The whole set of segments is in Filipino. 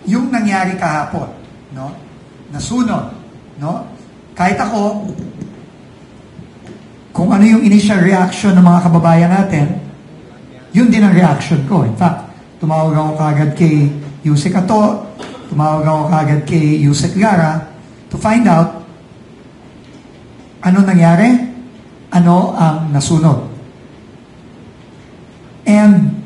yung nangyari kahapon, no? Nasunog, no? Kahit ako, kung ano yung initial reaction ng mga kababayan natin, yun din ang reaction ko. In fact, tumawag ako kagad kay Yusek Ato, tumawag ako kagad kay Yusek Lara to find out ano nangyari, ano ang nasunog. And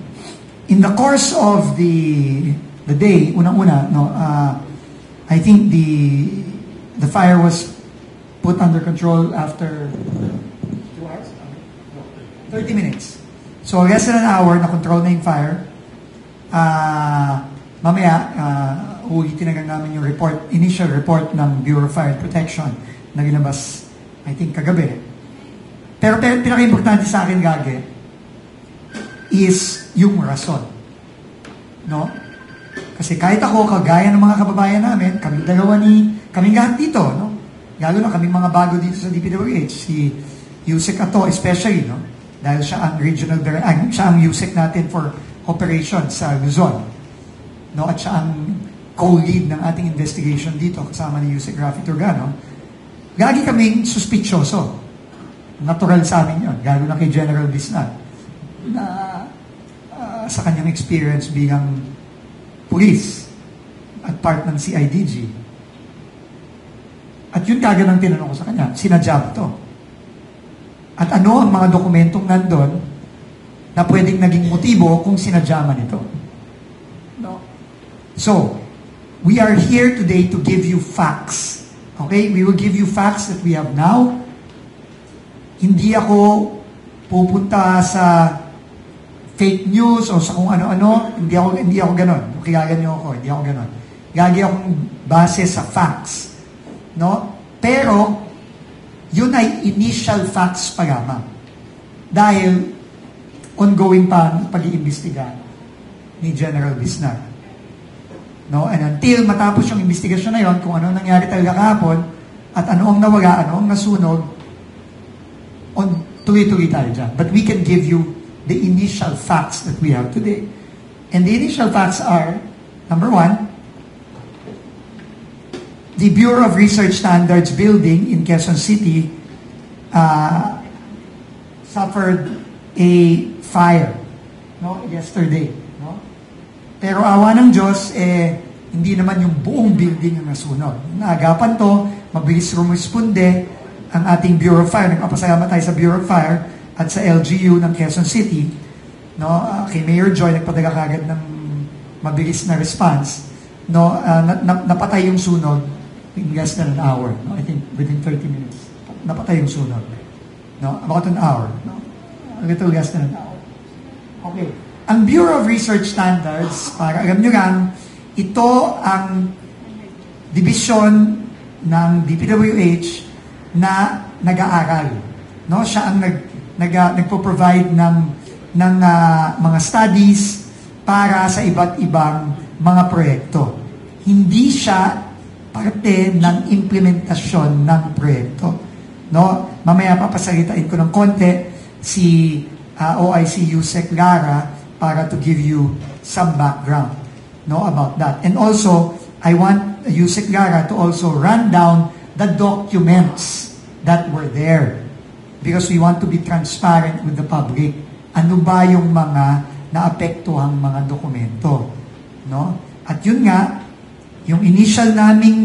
in the course of the day, unang-una, no, I think the fire was put under control after 2 hours? 30 minutes. So, less than an hour, na-control na yung fire. Mamaya, ulitin na namin yung initial report ng Bureau of Fire and Protection na ginabas, I think, kagabi. Pero pinaka-importante sa akin, Gage, is yung rason. No? Kasi kahit ako, kagaya ng mga kababayan namin, kaming lahat dito, no? Lalo na kaming mga bago dito sa DPWH, si Yusek Ato especially, no? Dahil siya ang siya ang Yusek natin for operations sa Luzon. No? At siya ang co-lead ng ating investigation dito, kasama ni Yusek Rafi Turgano. Lagi kaming suspicioso. Natural sa amin yun, lalo na kay General Bisnag, na sa kanyang experience bilang police at part ng CIDG. At yun kagad ang tinanong ko sa kanya, sinadya ba to? At ano ang mga dokumentong nandun na pwedeng naging motibo kung sinadya man ito? No? So, we are here today to give you facts. Okay? We will give you facts that we have now. Hindi ako pupunta sa fake news o sa kung ano-ano. Hindi ako ganon. Kaya ganyan ako. Hindi ako ganon. Gagi akong base sa facts. No? Pero, yun ay initial facts pa lamang. Dahil, ongoing pa ang pag-iimbestiga ni General Bisnag. No? And until matapos yung investigasyon na yun, kung ano nangyari talaga kahapon, at ano ang nawala, ano ang nasunog, tuloy-tuloy tayo dyan. But we can give you the initial facts that we have today. And the initial facts are, number 1, the Bureau of Research Standards building in Quezon City suffered a fire, no, yesterday, no? Pero awa ng Diyos, hindi naman yung buong building ang nasunog. Naagapan to, mabilis rumisponde ang ating Bureau of Fire. Nagpapasalamat tayo sa Bureau of Fire at sa LGU ng Quezon City, no? Kay Mayor Joy, nagpadala kagad ng mabilis na response, no? Napatay yung sunog in less than an hour, no? I think within 30 minutes napatay yung sunog, no? About an hour, no? A little less than an hour. Okay, ang Bureau of Research Standards, para alam nyo lang, ito ang division ng DPWH na nag-aaral, no? Siya ang nagpo-provide ng mga studies para sa iba't ibang mga proyekto. Hindi siya parte ng implementasyon ng proyekto, no? Mamaya papasalitain ko ng konti si OIC Yusek Lara para to give you some background, no, about that. And also, I want Yusek Lara to also run down the documents that were there because we want to be transparent with the public. Ano ba yung mga naapektuhang mga dokumento, no? At yun nga, yung initial naming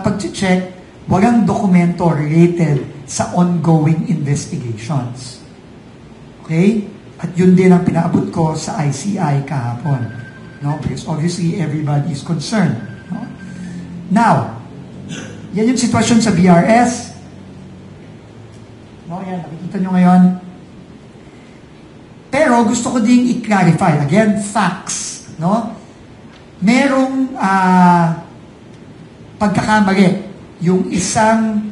pag-check, walang dokumento related sa ongoing investigations. Okay? At yun din ang pinaabot ko sa ICI kahapon, no? Because obviously everybody is concerned, no? Now, yan yung sitwasyon sa BRS. No, yan, nakikita nyo ngayon. Pero gusto ko ding i-clarify. Again, facts. No? Merong pagkakamali. Yung isang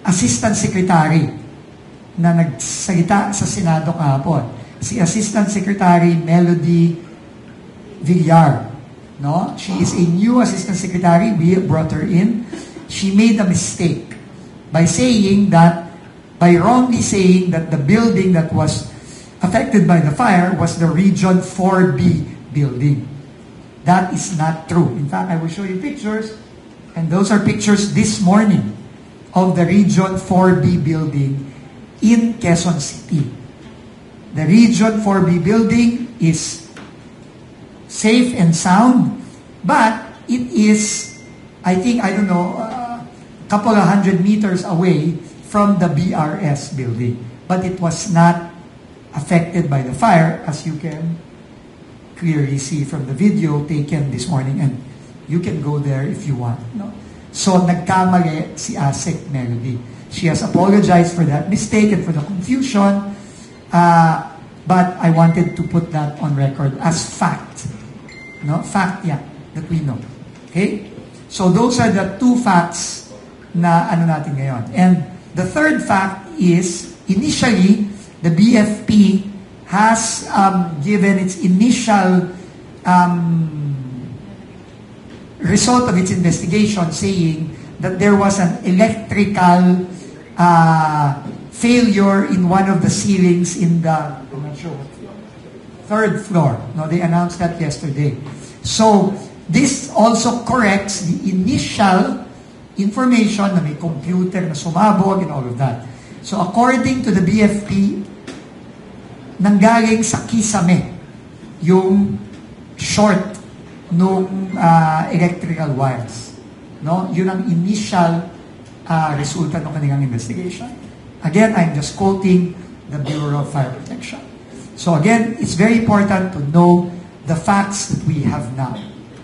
assistant secretary na nagsalita sa Senado kahapon. Si Assistant Secretary Melody Villar. No? She is a new assistant secretary. We brought her in. She made a mistake by wrongly saying that the building that was affected by the fire was the Region 4B building. That is not true. In fact, I will show you pictures, and those are pictures this morning of the Region 4B building in Quezon City. The Region 4B building is safe and sound, but it is, I think, I don't know, a couple of 100 meters away from the BRS building. But it was not affected by the fire, as you can clearly see from the video taken this morning, and you can go there if you want. No? So, nagkamali si Asek Melody. She has apologized for that mistake and for the confusion, but I wanted to put that on record as fact. No? Fact, yeah, that we know. Okay? So, those are the two facts na ano natin ngayon. And the third fact is, initially, the BFP has given its initial result of its investigation saying that there was an electrical failure in one of the ceilings in the, I'm not sure, third floor. No, they announced that yesterday. So, this also corrects the initial information na may computer na sumabog and all of that. So, according to the BFP, nanggaling sa kisame yung short nung electrical wires. No? Yun ang initial resulta ng kanilang investigation. Again, I'm just quoting the Bureau of Fire Protection. So again, it's very important to know the facts that we have now.